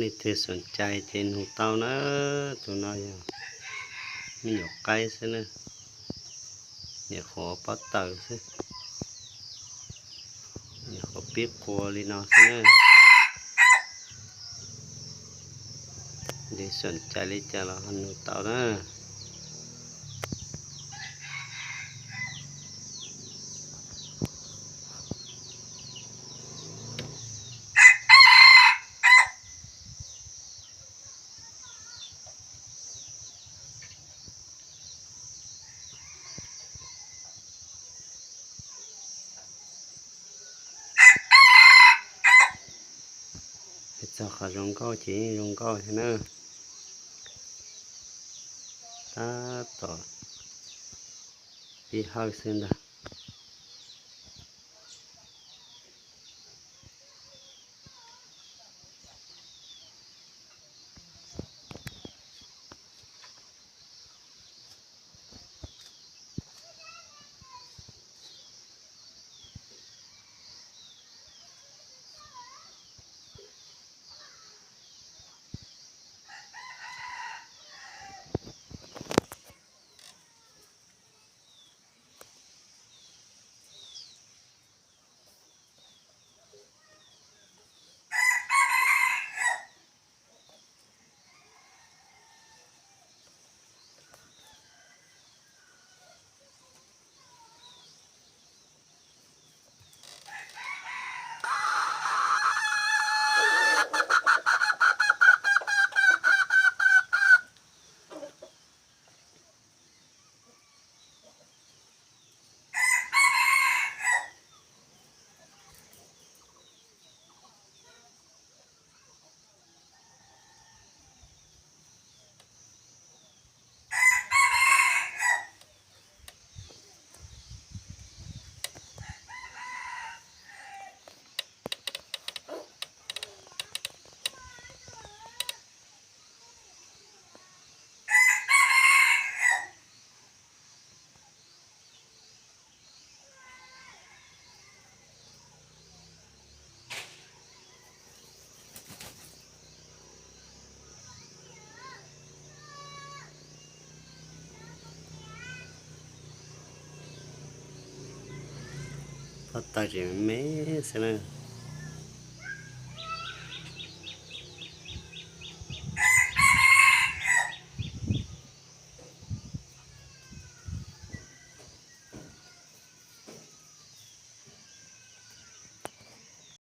นี่เธอสนใจเทนหูเต้านะตัวน้อยมีหยกไก่ซะนะเนี่ยขอปัดเต่าซะเนี่ยขอเปียกครัวลีนอซะนะเดี๋ยวสนใจเลยจะเราหันหูเต้านะจะขาดรองเก้าจีรองเก้าใช่ไหมตาต่อที่หักเส้นละปัดตาจีไม่ใช่ไหม